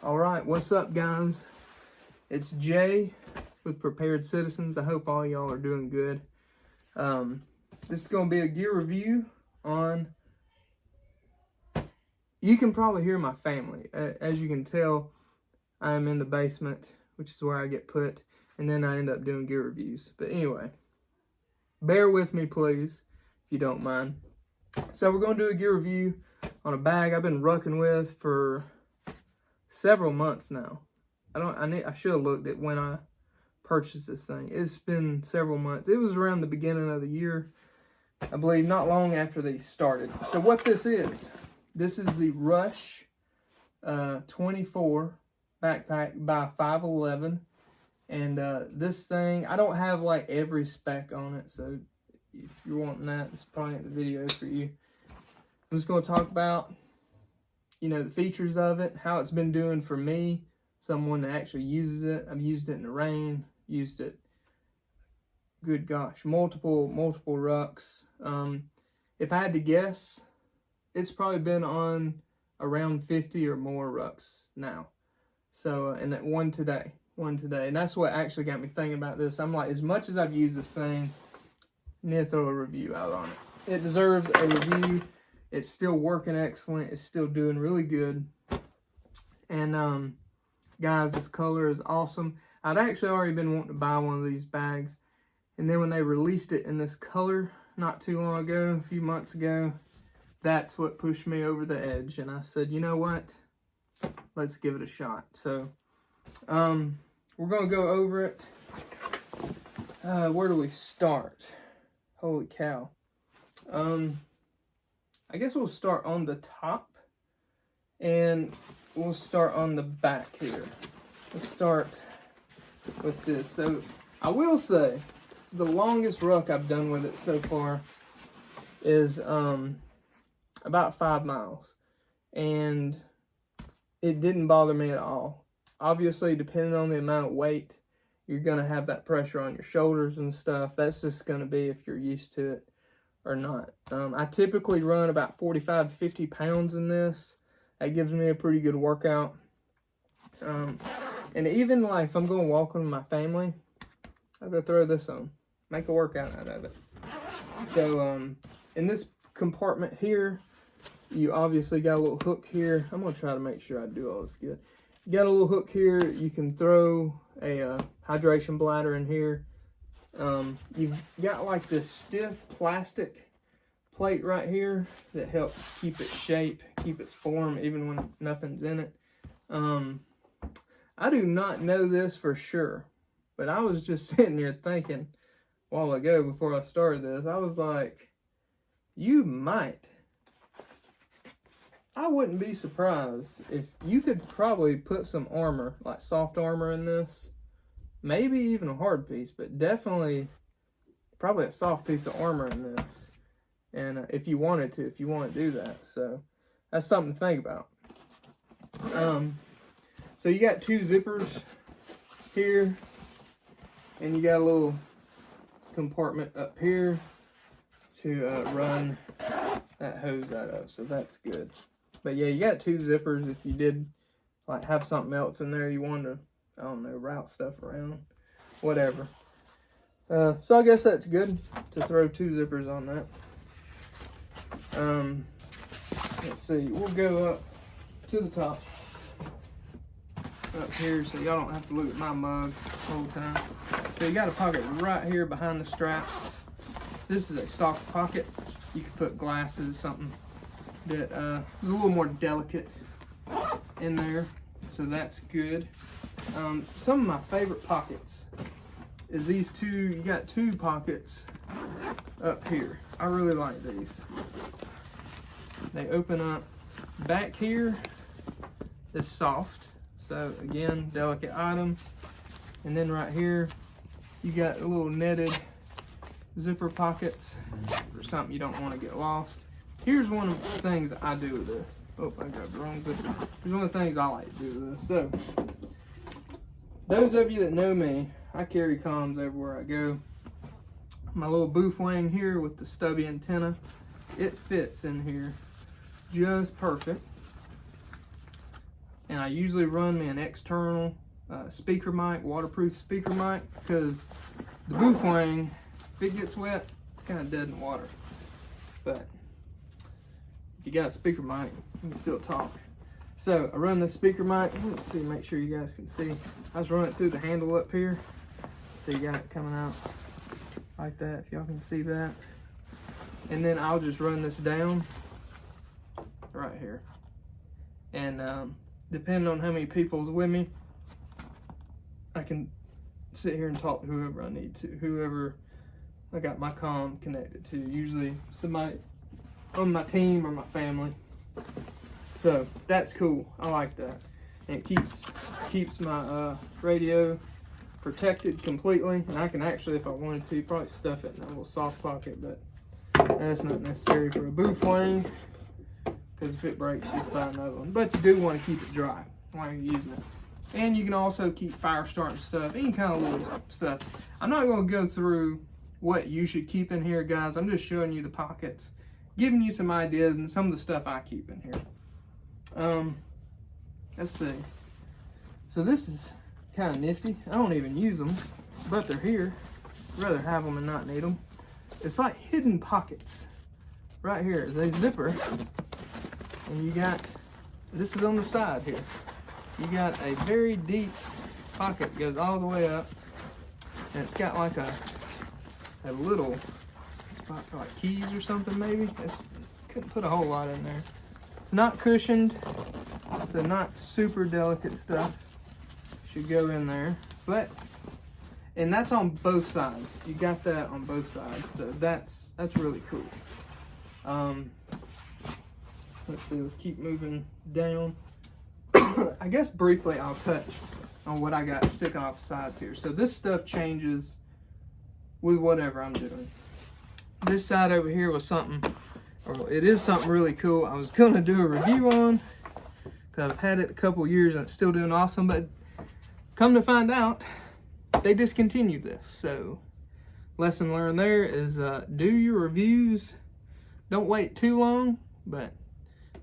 All right, what's up, guys? It's Jay with Prepared Citizens. I hope all y'all are doing good. This is going to be a gear review on... You can probably hear my family. As you can tell, I am in the basement, which is where I get put, and then I end up doing gear reviews. But anyway, bear with me, please, if you don't mind. So we're going to do a gear review on a bag I've been rucking with for several months now. I should have looked at when I purchased this thing. It's been several months. It was around the beginning of the year, I believe, not long after they started. So what this is the Rush 24 backpack by 511. And this thing, I don't have like every spec on it, so if you're wanting that, it's probably the video for you. I'm just going to talk about, the features of it, how it's been doing for me, someone that actually uses it. I've used it in the rain, used it, good gosh, multiple rucks. If I had to guess, it's probably been on around 50 or more rucks now. So, and that one today. And that's what actually got me thinking about this. I'm like, as much as I've used this thing, I need to throw a review out on it. It deserves a review. It's still working excellent. It's still doing really good. And guys, this color is awesome. I'd actually already been wanting to buy one of these bags. And then when they released it in this color not too long ago, a few months ago, that's what pushed me over the edge. And I said, you know what? Let's give it a shot. So, we're going to go over it. Where do we start? Holy cow. I guess we'll start on the top, and we'll start on the back here. Let's start with this. So I will say the longest ruck I've done with it so far is about 5 miles, and it didn't bother me at all. Obviously, depending on the amount of weight, you're going to have that pressure on your shoulders and stuff. That's just going to be if you're used to it or not. I typically run about 45 to 50 pounds in this. That gives me a pretty good workout. And even like if I'm going walking with my family, I'll go throw this on, make a workout out of it. So in this compartment here, you obviously got a little hook here. I'm going to try to make sure I do all this good. You got a little hook here. You can throw a hydration bladder in here. You've got like this stiff plastic plate right here that helps keep its shape, keep its form, even when nothing's in it. I do not know this for sure, but I was just sitting here thinking a while ago before I started this, I was like, I wouldn't be surprised if you could probably put some armor, like soft armor in this. Maybe even a hard piece, but definitely probably a soft piece of armor in this. And if you want to do that. So that's something to think about. So you got 2 zippers here, and you got a little compartment up here to run that hose out of. So that's good. But yeah, you got 2 zippers if you did like have something else in there you wanted to, I don't know, route stuff around, whatever. So I guess that's good to throw 2 zippers on that. Let's see, we'll go up to the top, up here, so y'all don't have to look at my mug the whole time. So you got a pocket right here behind the straps. This is a soft pocket. You can put glasses, something that is a little more delicate in there. So that's good. Some of my favorite pockets is these 2. You got 2 pockets up here. I really like these. They open up. Back here is soft. So again, delicate items. And then right here, you got a little netted zipper pockets for something you don't want to get lost. Here's one of the things that I do with this. Oh, I grabbed the wrong zipper. Here's one of the things I like to do with this. So, those of you that know me, I carry comms everywhere I go. My little boof wing here with the stubby antenna, it fits in here just perfect. and I usually run me an external speaker mic, waterproof speaker mic, because the boof wing, if it gets wet, it's kind of dead in water. But if you got a speaker mic, you can still talk. So I run the speaker mic. Let's see, make sure you guys can see. I just run it through the handle up here. So you got it coming out like that, if y'all can see that. And then I'll just run this down right here. And depending on how many people's with me, I can sit here and talk to whoever I need to, whoever I got my comm connected to, usually somebody on my team or my family. So that's cool. I like that. And it keeps my radio protected completely, and I can actually, if I wanted to, probably stuff it in a little soft pocket, but that's not necessary for a boof wing, because if it breaks, just buy another one. But you do want to keep it dry while you're using it. And you can also keep fire starting stuff, any kind of little stuff. I'm not going to go through what you should keep in here, guys. I'm just showing you the pockets, giving you some ideas and some of the stuff I keep in here. Let's see. So this is kind of nifty. I don't even use them, but they're here. I'd rather have them and not need them. It's like hidden pockets. Right here is a zipper, and you got, this is on the side here. You got a very deep pocket, goes all the way up, and it's got like a little spot for like keys or something maybe. Couldn't put a whole lot in there. It's not cushioned, so not super delicate stuff should go in there, but, and that's on both sides. You got that on both sides, so that's really cool. Let's see, let's keep moving down. I guess briefly I'll touch on what I got sticking off the sides here. So this stuff changes with whatever I'm doing. This side over here was something, or it is something really cool. I was gonna do a review on, because I've had it a couple years and it's still doing awesome, but come to find out, they discontinued this. So lesson learned there is do your reviews, don't wait too long. But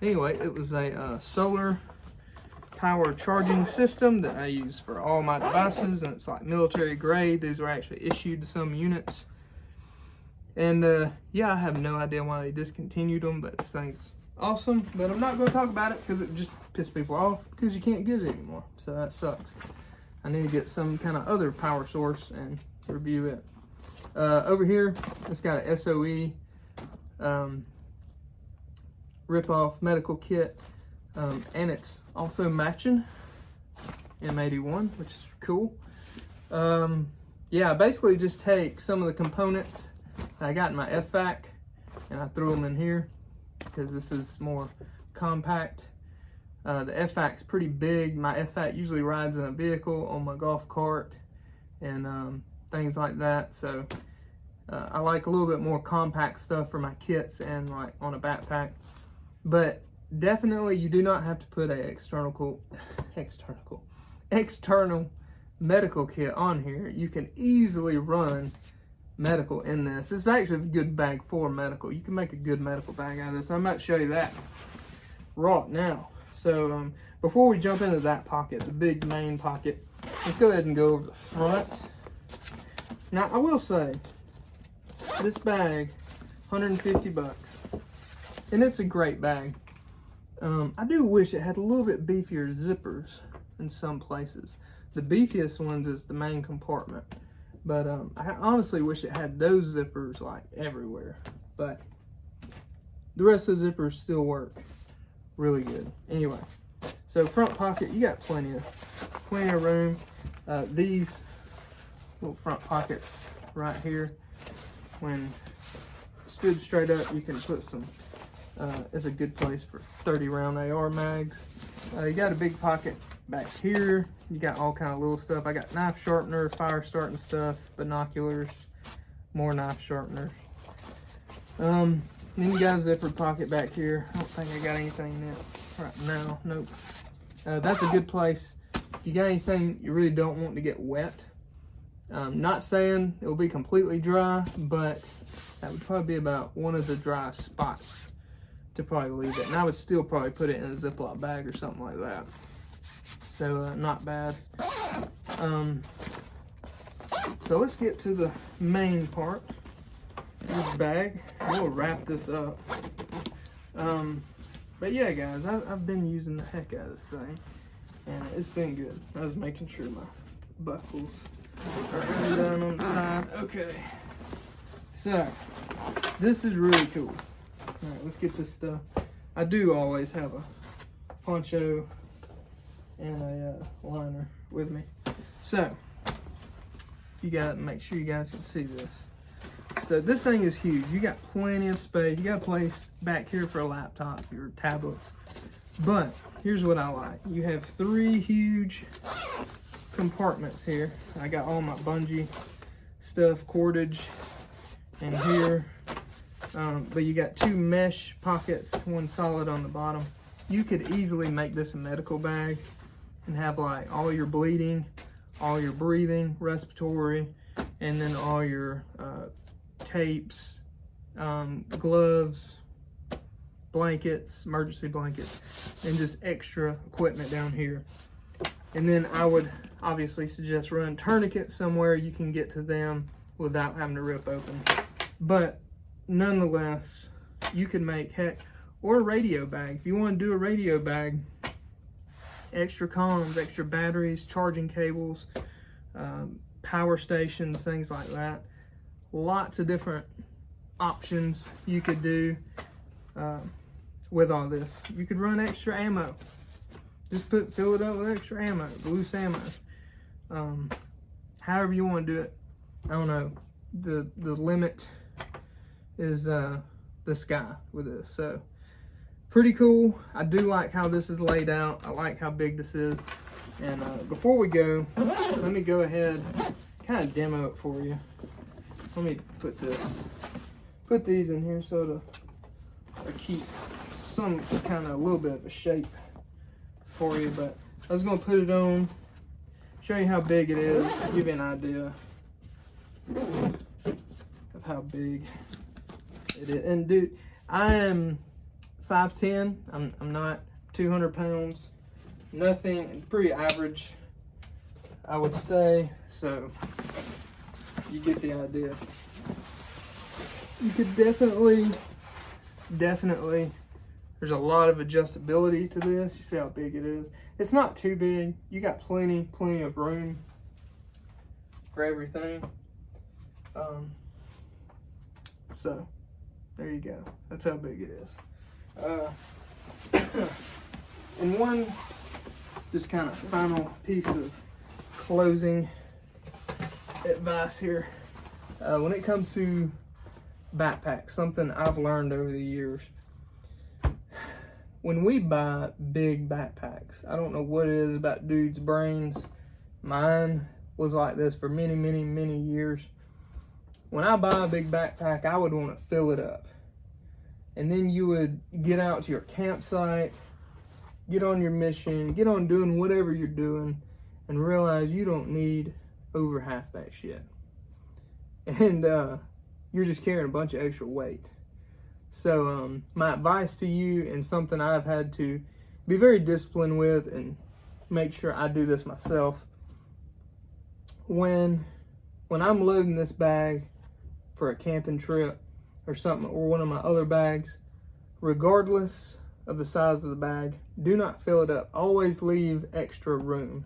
anyway, it was a solar power charging system that I use for all my devices, and it's like military grade. These were actually issued to some units, and yeah, I have no idea why they discontinued them, but this thing's awesome. But I'm not going to talk about it because it just pisses people off, because you can't get it anymore, so that sucks. I need to get some kind of other power source and review it. Over here, it's got an SOE rip-off medical kit, and it's also matching M81, which is cool. Yeah, I basically just take some of the components I got in my FVAC and I threw them in here because this is more compact. The FVAC's pretty big. My FVAC usually rides in a vehicle, on my golf cart, and things like that. So I like a little bit more compact stuff for my kits and like on a backpack. But definitely you do not have to put a external medical kit on here. You can easily run medical in this. This is actually a good bag for medical. You can make a good medical bag out of this. I'm about to show you that right now. So before we jump into that pocket, the big main pocket, let's go ahead and go over the front. Now I will say, this bag, 150 bucks, and it's a great bag. I do wish it had a little bit beefier zippers in some places. The beefiest ones is the main compartment, but I honestly wish it had those zippers like everywhere. But the rest of the zippers still work really good. Anyway, so front pocket, you got plenty of room. These little front pockets right here, when stood straight up, you can put some. It's a good place for 30 round AR mags. You got a big pocket back here. You got all kind of little stuff. I got knife sharpener, fire starting stuff, binoculars, more knife sharpeners. Then you got a zippered pocket back here. I don't think I got anything in it right now. Nope. That's a good place. If you got anything you really don't want to get wet, not saying it will be completely dry, but that would probably be about one of the dry spots to probably leave it. And I would still probably put it in a Ziploc bag or something like that. So not bad. So let's get to the main part. This bag. We'll wrap this up. But yeah, guys, I've been using the heck out of this thing, and it's been good. I was making sure my buckles are undone on the side. Okay. So this is really cool. All right, let's get this stuff. I do always have a poncho and a liner with me. So you gotta make sure you guys can see this. So this thing is huge. You got plenty of space. You got a place back here for a laptop, your tablets. But here's what I like. You have 3 huge compartments here. I got all my bungee stuff, cordage, and here. But you got 2 mesh pockets, 1 solid on the bottom. You could easily make this a medical bag and have like all your bleeding, all your breathing, respiratory, and then all your tapes, gloves, blankets, emergency blankets, and just extra equipment down here. And then I would obviously suggest run tourniquets somewhere you can get to them without having to rip open. But nonetheless, you can make, heck, or a radio bag. If you want to do a radio bag, extra comms, extra batteries, charging cables, power stations, things like that. Lots of different options you could do with all this. You could run extra ammo. Just fill it up with extra ammo, loose ammo. However you want to do it. I don't know. The limit is the sky with this. So pretty cool. I do like how this is laid out. I like how big this is. And before we go, let me go ahead kind of demo it for you. Let me put these in here so to keep some kind of a little bit of a shape for you. But I was gonna put it on, show you how big it is, give you an idea of how big it is. And dude, I am 5'10". I'm not 200 pounds. Nothing, pretty average, I would say. So you get the idea. You could definitely, there's a lot of adjustability to this. You see how big it is. It's not too big. You got plenty of room for everything. So there you go. That's how big it is. And one just kind of final piece of closing advice here. When it comes to backpacks, something I've learned over the years. When we buy big backpacks, I don't know what it is about dudes' brains. Mine was like this for many, many, many years. When I buy a big backpack, I would want to fill it up. And then you would get out to your campsite, get on your mission, get on doing whatever you're doing, and realize you don't need over half that shit. And you're just carrying a bunch of extra weight. So my advice to you, and something I've had to be very disciplined with and make sure I do this myself, when I'm loading this bag for a camping trip or something, or one of my other bags, regardless of the size of the bag, do not fill it up. Always leave extra room,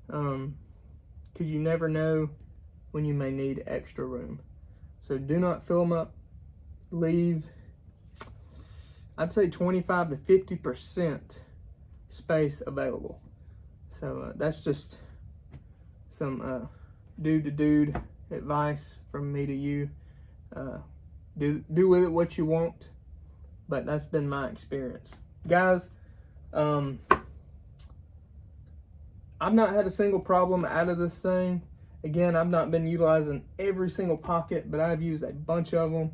because you never know when you may need extra room. So do not fill them up. Leave, I'd say 25 to 50% space available. So that's just some dude to dude advice from me to you. Do with it what you want, but that's been my experience. Guys, I've not had a single problem out of this thing. Again, I've not been utilizing every single pocket, but I've used a bunch of them.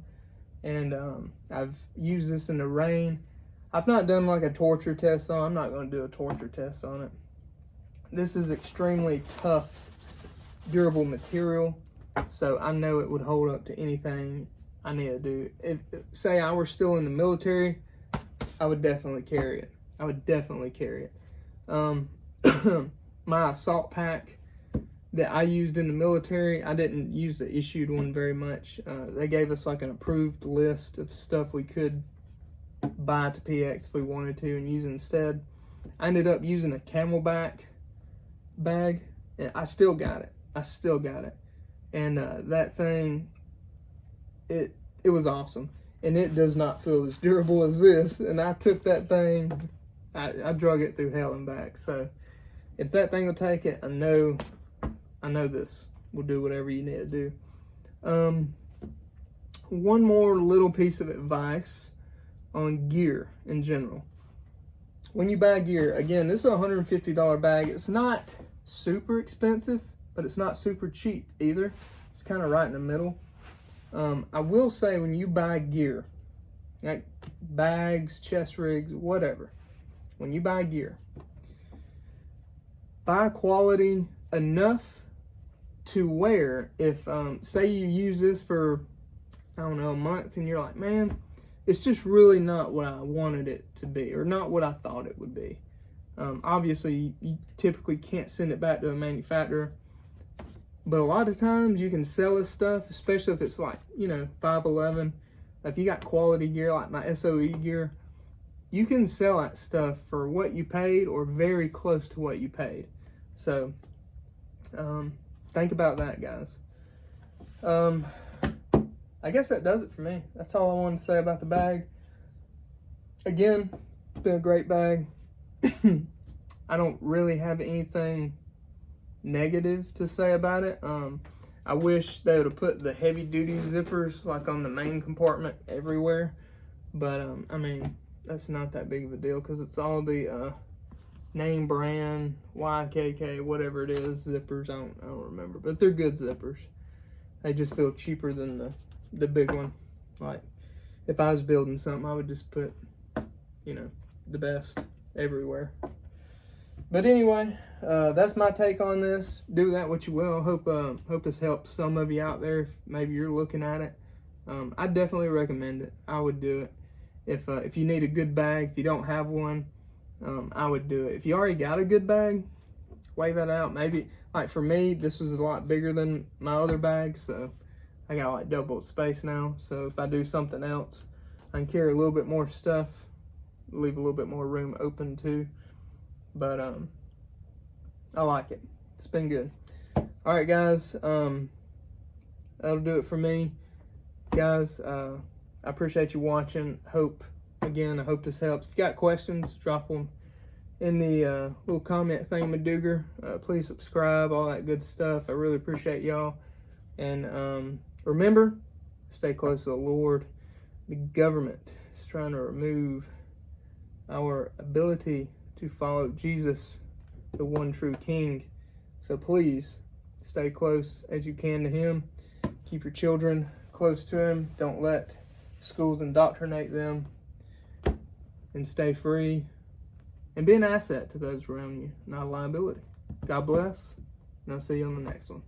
And I've used this in the rain. I've not done like a torture test on it. I'm not going to do a torture test on it. This is extremely tough, durable material. So I know it would hold up to anything I need to do. If say I were still in the military, I would definitely carry it. I would definitely carry it. my assault pack that I used in the military, I didn't use the issued one very much. They gave us like an approved list of stuff we could buy to PX if we wanted to and use instead. I ended up using a Camelback bag, and I still got it. And that thing, it was awesome. And it does not feel as durable as this. And I took that thing, I drug it through hell and back. So if that thing will take it, I know this will do whatever you need to do. One more little piece of advice on gear in general. When you buy gear, again, this is a $150 bag. It's not super expensive, but it's not super cheap either. It's kind of right in the middle. I will say, when you buy gear, like bags, chest rigs, whatever, when you buy gear, buy quality enough to wear. If, say you use this for, I don't know, a month, and you're like, man, it's just really not what I wanted it to be, or not what I thought it would be. Obviously, you typically can't send it back to a manufacturer, but a lot of times you can sell this stuff, especially if it's like, 511. If you got quality gear like my SOE gear, you can sell that stuff for what you paid or very close to what you paid. So, think about that, guys. I guess that does it for me. That's all I wanted to say about the bag. Again, it's been a great bag. I don't really have anything negative to say about it. I wish they would have put the heavy duty zippers like on the main compartment everywhere. But, I mean, that's not that big of a deal because it's all the name brand, YKK, whatever it is, zippers. I don't remember. But they're good zippers. They just feel cheaper than the big one. Like, if I was building something, I would just put, the best everywhere. But anyway, that's my take on this. Do that what you will. Hope this helps some of you out there. If maybe you're looking at it. I definitely recommend it. I would do it. If you need a good bag, if you don't have one, I would do it. If you already got a good bag, weigh that out. Maybe, like for me, this was a lot bigger than my other bags, so I got like double the space now. So if I do something else, I can carry a little bit more stuff, leave a little bit more room open too. But I like it. It's been good. All right, guys. That'll do it for me, guys. I appreciate you watching. I hope this helps. If you got questions, drop them in the little comment thingamajigger. Please subscribe, all that good stuff. I really appreciate y'all. And remember, stay close to the Lord. The government is trying to remove our ability to follow Jesus, the one true King. So please stay close as you can to Him. Keep your children close to Him. Don't let schools indoctrinate them. And stay free. And be an asset to those around you, not a liability. God bless. And I'll see you on the next one.